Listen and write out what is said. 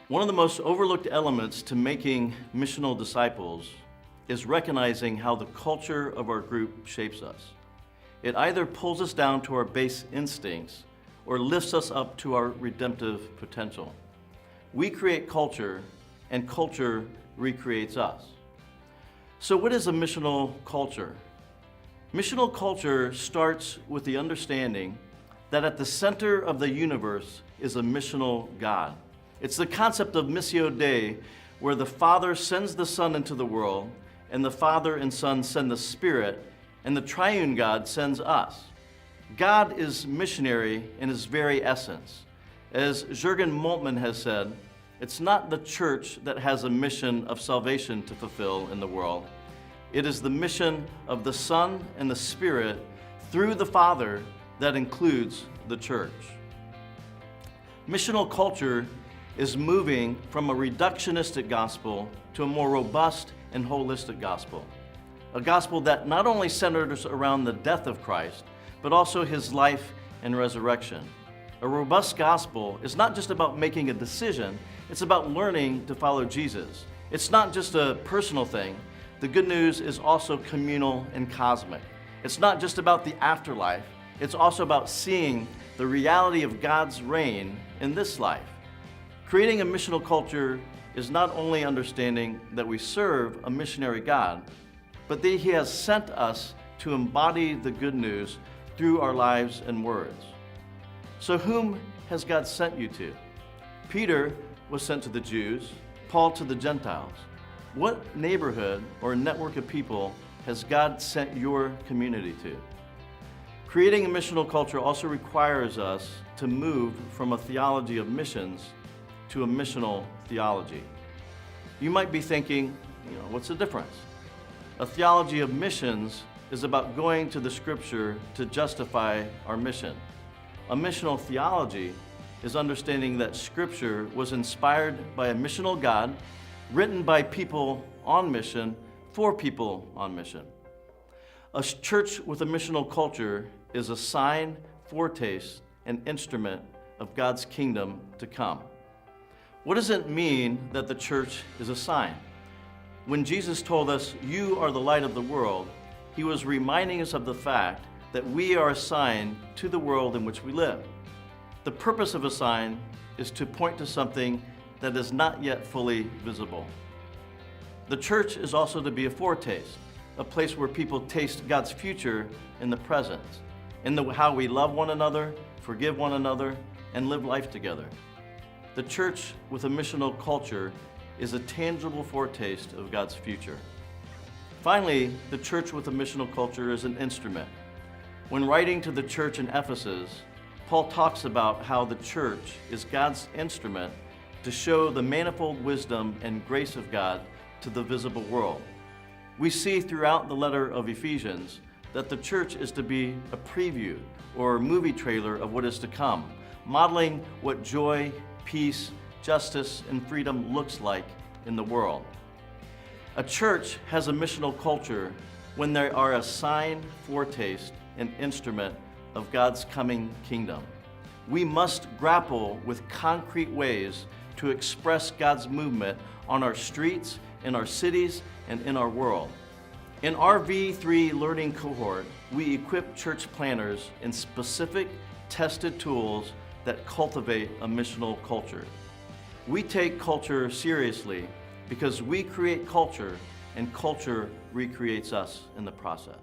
One of the most overlooked elements to making missional disciples is recognizing how the culture of our group shapes us. It either pulls us down to our base instincts or lifts us up to our redemptive potential. We create culture, and culture recreates us. So what is a missional culture? Missional culture starts with the understanding that at the center of the universe is a missional God. It's the concept of Missio Dei, where the Father sends the Son into the world, and the Father and Son send the Spirit, and the triune God sends us. God is missionary in his very essence. As Jürgen Moltmann has said, it's not the church that has a mission of salvation to fulfill in the world. It is the mission of the Son and the Spirit through the Father that includes the church. Missional culture is moving from a reductionistic gospel to a more robust and holistic gospel. A gospel that not only centers around the death of Christ, but also his life and resurrection. A robust gospel is not just about making a decision, it's about learning to follow Jesus. It's not just a personal thing. The good news is also communal and cosmic. It's not just about the afterlife, it's also about seeing the reality of God's reign in this life. Creating a missional culture is not only understanding that we serve a missionary God, but that he has sent us to embody the good news through our lives and words. So whom has God sent you to? Peter was sent to the Jews, Paul to the Gentiles. What neighborhood or network of people has God sent your community to? Creating a missional culture also requires us to move from a theology of missions to a missional theology. You might be thinking, what's the difference? A theology of missions is about going to the scripture to justify our mission. A missional theology is understanding that scripture was inspired by a missional God, written by people on mission, for people on mission. A church with a missional culture is a sign, foretaste, and instrument of God's kingdom to come. What does it mean that the church is a sign? When Jesus told us, "You are the light of the world," he was reminding us of the fact that we are a sign to the world in which we live. The purpose of a sign is to point to something that is not yet fully visible. The church is also to be a foretaste, a place where people taste God's future in the present, in how we love one another, forgive one another, and live life together. The church with a missional culture is a tangible foretaste of God's future. Finally, the church with a missional culture is an instrument. When writing to the church in Ephesus, Paul talks about how the church is God's instrument to show the manifold wisdom and grace of God to the visible world. We see throughout the letter of Ephesians that the church is to be a preview or movie trailer of what is to come, modeling what joy, peace, justice, and freedom looks like in the world. A church has a missional culture when they are a sign, foretaste, and instrument of God's coming kingdom. We must grapple with concrete ways to express God's movement on our streets, in our cities, and in our world. In our V3 learning cohort, we equip church planners in specific, tested tools that cultivate a missional culture. We take culture seriously because we create culture, and culture recreates us in the process.